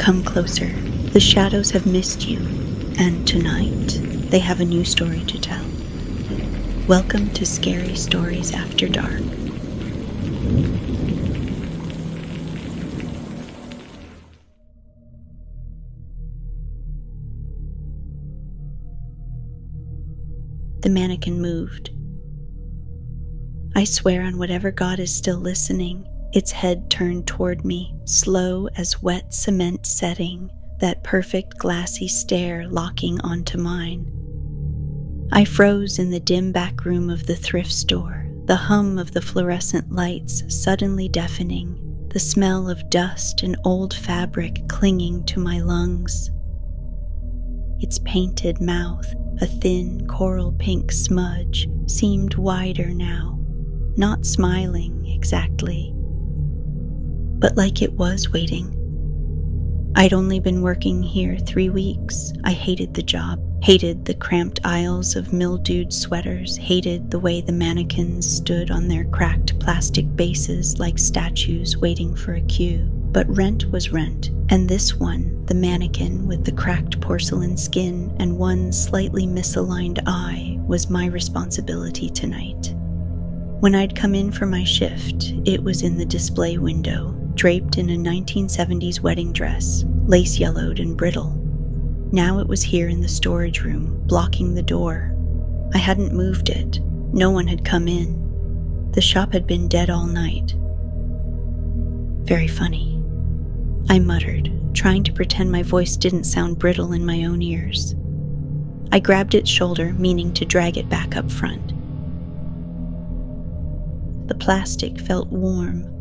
Come closer. The shadows have missed you, and tonight they have a new story to tell. Welcome to Scary Stories After Dark. The mannequin moved. I swear on whatever God is still listening, its head turned toward me, slow as wet cement setting, that perfect glassy stare locking onto mine. I froze in the dim back room of the thrift store, the hum of the fluorescent lights suddenly deafening, the smell of dust and old fabric clinging to my lungs. Its painted mouth, a thin coral pink smudge, seemed wider now, not smiling exactly, but like it was waiting. I'd only been working here 3 weeks. I hated the job, hated the cramped aisles of mildewed sweaters, hated the way the mannequins stood on their cracked plastic bases like statues waiting for a cue. But rent was rent, and this one, the mannequin with the cracked porcelain skin and one slightly misaligned eye, was my responsibility tonight. When I'd come in for my shift, it was in the display window, draped in a 1970s wedding dress, lace-yellowed and brittle. Now it was here in the storage room, blocking the door. I hadn't moved it. No one had come in. The shop had been dead all night. Very funny, I muttered, trying to pretend my voice didn't sound brittle in my own ears. I grabbed its shoulder, meaning to drag it back up front. The plastic felt warm.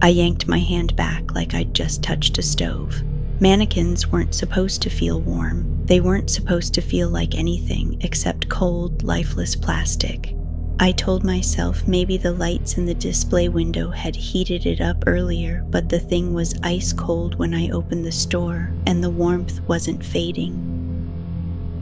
I yanked my hand back like I'd just touched a stove. Mannequins weren't supposed to feel warm. They weren't supposed to feel like anything except cold, lifeless plastic. I told myself maybe the lights in the display window had heated it up earlier, but the thing was ice cold when I opened the store, and the warmth wasn't fading.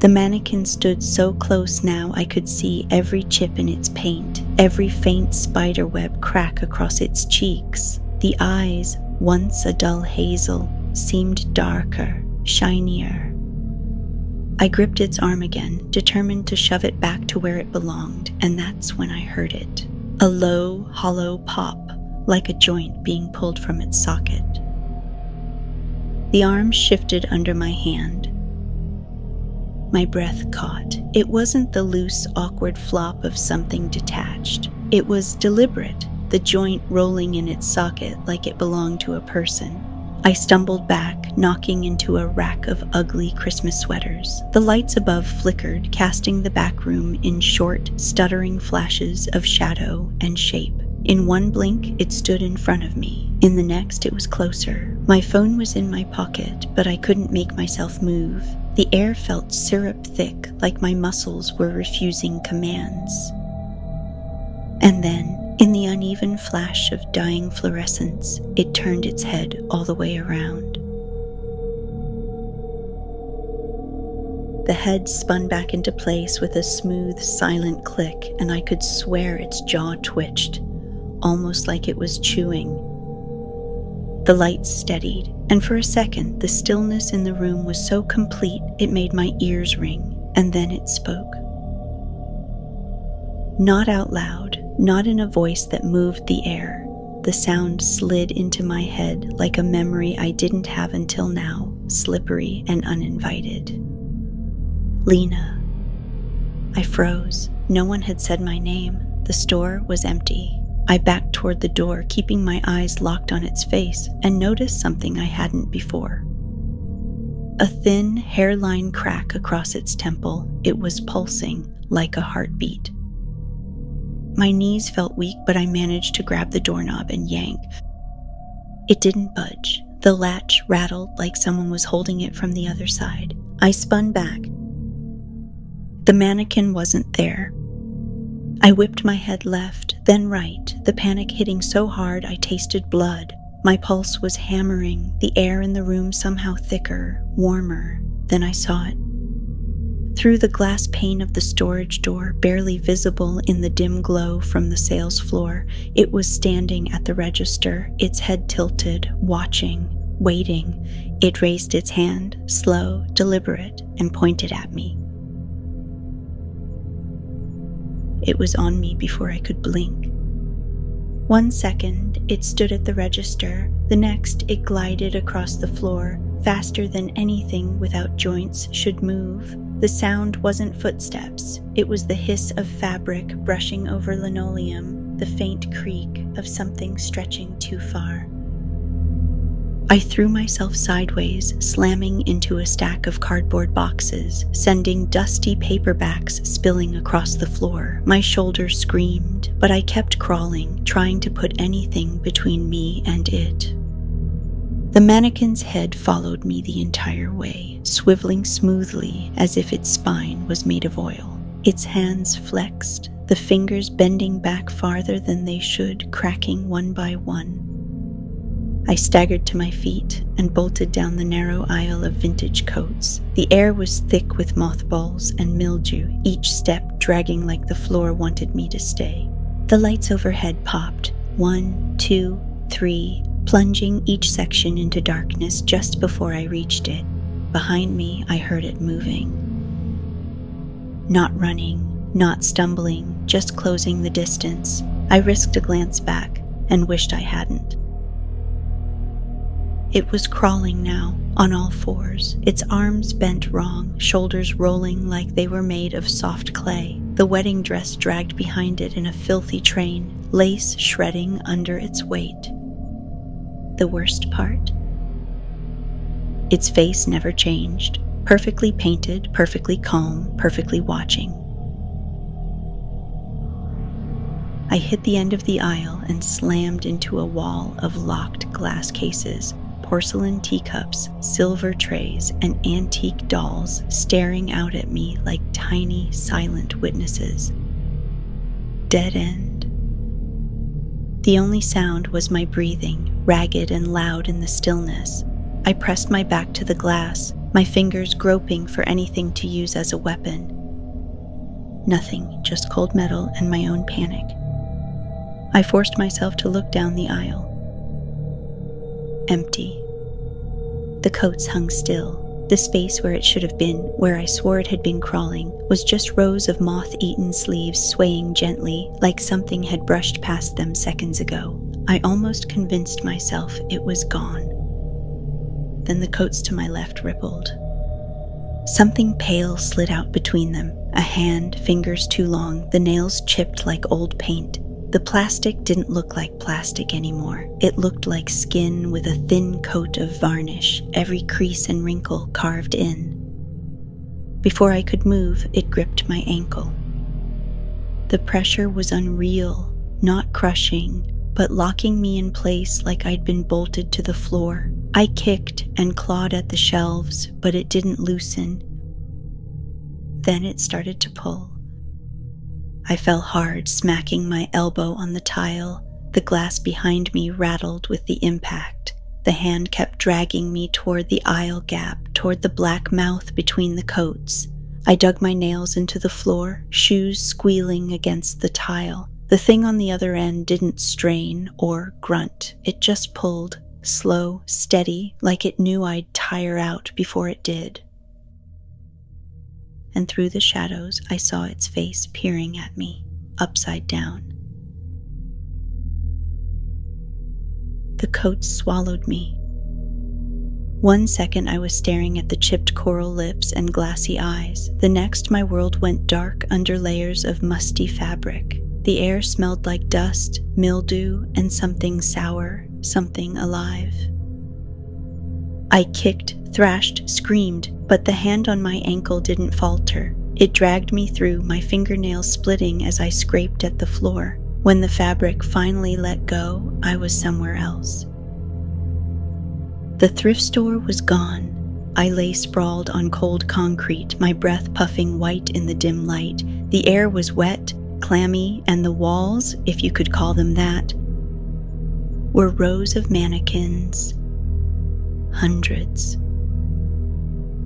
The mannequin stood so close now I could see every chip in its paint, every faint spiderweb crack across its cheeks. The eyes, once a dull hazel, seemed darker, shinier. I gripped its arm again, determined to shove it back to where it belonged, and that's when I heard it. A low, hollow pop, like a joint being pulled from its socket. The arm shifted under my hand. My breath caught. It wasn't the loose, awkward flop of something detached. It was deliberate, the joint rolling in its socket like it belonged to a person. I stumbled back, knocking into a rack of ugly Christmas sweaters. The lights above flickered, casting the back room in short, stuttering flashes of shadow and shape. In one blink, it stood in front of me. In the next, it was closer. My phone was in my pocket, but I couldn't make myself move. The air felt syrup thick, like my muscles were refusing commands. And then, in the uneven flash of dying fluorescence, it turned its head all the way around. The head spun back into place with a smooth, silent click, and I could swear its jaw twitched, almost like it was chewing. The lights steadied, and for a second, the stillness in the room was so complete it made my ears ring, and then it spoke. Not out loud, not in a voice that moved the air. The sound slid into my head like a memory I didn't have until now, slippery and uninvited. Lena. I froze. No one had said my name. The store was empty. I backed toward the door, keeping my eyes locked on its face, and noticed something I hadn't before. A thin hairline crack across its temple. It was pulsing like a heartbeat. My knees felt weak, but I managed to grab the doorknob and yank. It didn't budge. The latch rattled like someone was holding it from the other side. I spun back. The mannequin wasn't there. I whipped my head left, then right, the panic hitting so hard I tasted blood. My pulse was hammering, the air in the room somehow thicker, warmer. Then I saw it. Through the glass pane of the storage door, barely visible in the dim glow from the sales floor, it was standing at the register, its head tilted, watching, waiting. It raised its hand, slow, deliberate, and pointed at me. It was on me before I could blink. 1 second, it stood at the register. The next, it glided across the floor, faster than anything without joints should move. The sound wasn't footsteps. It was the hiss of fabric brushing over linoleum, the faint creak of something stretching too far. I threw myself sideways, slamming into a stack of cardboard boxes, sending dusty paperbacks spilling across the floor. My shoulders screamed, but I kept crawling, trying to put anything between me and it. The mannequin's head followed me the entire way, swiveling smoothly as if its spine was made of oil. Its hands flexed, the fingers bending back farther than they should, cracking one by one. I staggered to my feet and bolted down the narrow aisle of vintage coats. The air was thick with mothballs and mildew, each step dragging like the floor wanted me to stay. The lights overhead popped, 1, 2, 3, plunging each section into darkness just before I reached it. Behind me, I heard it moving. Not running, not stumbling, just closing the distance. I risked a glance back and wished I hadn't. It was crawling now, on all fours, its arms bent wrong, shoulders rolling like they were made of soft clay. The wedding dress dragged behind it in a filthy train, lace shredding under its weight. The worst part? Its face never changed, perfectly painted, perfectly calm, perfectly watching. I hit the end of the aisle and slammed into a wall of locked glass cases, porcelain teacups, silver trays, and antique dolls staring out at me like tiny, silent witnesses. Dead end. The only sound was my breathing, ragged and loud in the stillness. I pressed my back to the glass, my fingers groping for anything to use as a weapon. Nothing, just cold metal and my own panic. I forced myself to look down the aisle. Empty. The coats hung still. The space where it should have been, where I swore it had been crawling, was just rows of moth-eaten sleeves swaying gently, like something had brushed past them seconds ago. I almost convinced myself it was gone. Then the coats to my left rippled. Something pale slid out between them, a hand, fingers too long, the nails chipped like old paint. The plastic didn't look like plastic anymore. It looked like skin with a thin coat of varnish, every crease and wrinkle carved in. Before I could move, it gripped my ankle. The pressure was unreal, not crushing, but locking me in place like I'd been bolted to the floor. I kicked and clawed at the shelves, but it didn't loosen. Then it started to pull. I fell hard, smacking my elbow on the tile. The glass behind me rattled with the impact. The hand kept dragging me toward the aisle gap, toward the black mouth between the coats. I dug my nails into the floor, shoes squealing against the tile. The thing on the other end didn't strain or grunt. It just pulled, slow, steady, like it knew I'd tire out before it did. And through the shadows, I saw its face peering at me, upside down. The coats swallowed me. 1 second I was staring at the chipped coral lips and glassy eyes. The next, my world went dark under layers of musty fabric. The air smelled like dust, mildew, and something sour, something alive. I kicked, thrashed, screamed, but the hand on my ankle didn't falter. It dragged me through, my fingernails splitting as I scraped at the floor. When the fabric finally let go, I was somewhere else. The thrift store was gone. I lay sprawled on cold concrete, my breath puffing white in the dim light. The air was wet, clammy, and the walls, if you could call them that, were rows of mannequins. Hundreds.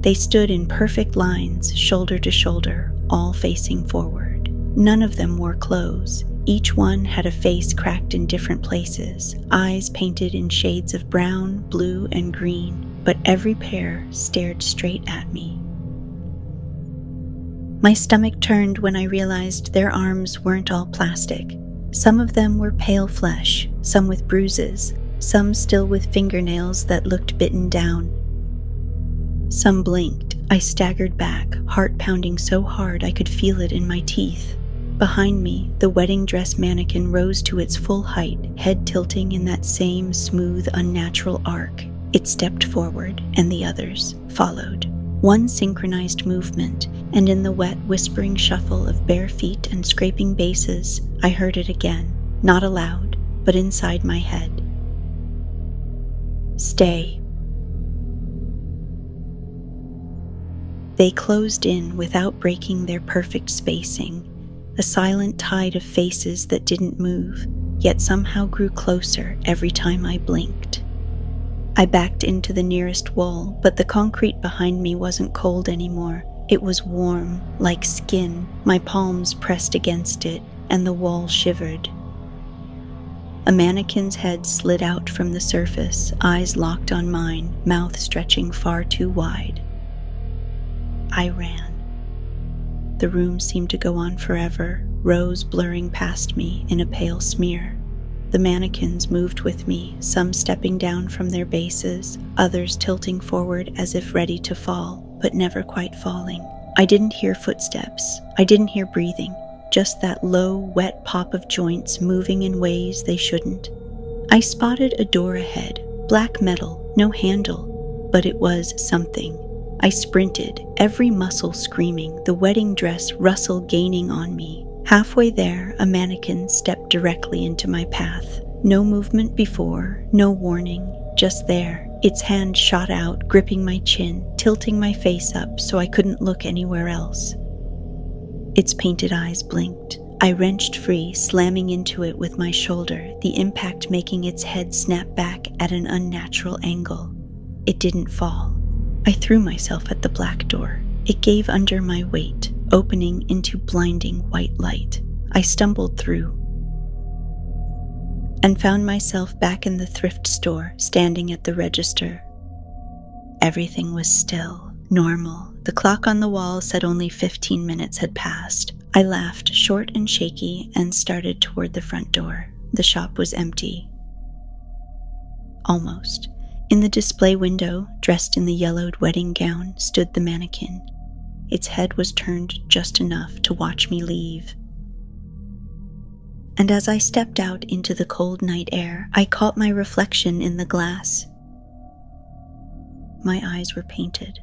They stood in perfect lines, shoulder to shoulder, all facing forward. None of them wore clothes. Each one had a face cracked in different places, eyes painted in shades of brown, blue, and green, but every pair stared straight at me. My stomach turned when I realized their arms weren't all plastic. Some of them were pale flesh, some with bruises, some still with fingernails that looked bitten down. Some blinked. I staggered back, heart pounding so hard I could feel it in my teeth. Behind me, the wedding dress mannequin rose to its full height, head tilting in that same smooth, unnatural arc. It stepped forward, and the others followed. One synchronized movement, and in the wet, whispering shuffle of bare feet and scraping bases, I heard it again, not aloud, but inside my head. Stay. They closed in without breaking their perfect spacing, a silent tide of faces that didn't move, yet somehow grew closer every time I blinked. I backed into the nearest wall, but the concrete behind me wasn't cold anymore. It was warm, like skin, my palms pressed against it, and the wall shivered. A mannequin's head slid out from the surface, eyes locked on mine, mouth stretching far too wide. I ran. The room seemed to go on forever, rows blurring past me in a pale smear. The mannequins moved with me, some stepping down from their bases, others tilting forward as if ready to fall, but never quite falling. I didn't hear footsteps. I didn't hear breathing, just that low, wet pop of joints moving in ways they shouldn't. I spotted a door ahead, black metal, no handle, but it was something. I sprinted, every muscle screaming, the wedding dress rustle gaining on me. Halfway there, a mannequin stepped directly into my path. No movement before, no warning, just there. Its hand shot out, gripping my chin, tilting my face up so I couldn't look anywhere else. Its painted eyes blinked. I wrenched free, slamming into it with my shoulder, the impact making its head snap back at an unnatural angle. It didn't fall. I threw myself at the black door. It gave under my weight, opening into blinding white light. I stumbled through and found myself back in the thrift store, standing at the register. Everything was still, normal. The clock on the wall said only 15 minutes had passed. I laughed, short and shaky, and started toward the front door. The shop was empty. Almost. In the display window, dressed in the yellowed wedding gown, stood the mannequin. Its head was turned just enough to watch me leave. And as I stepped out into the cold night air, I caught my reflection in the glass. My eyes were painted,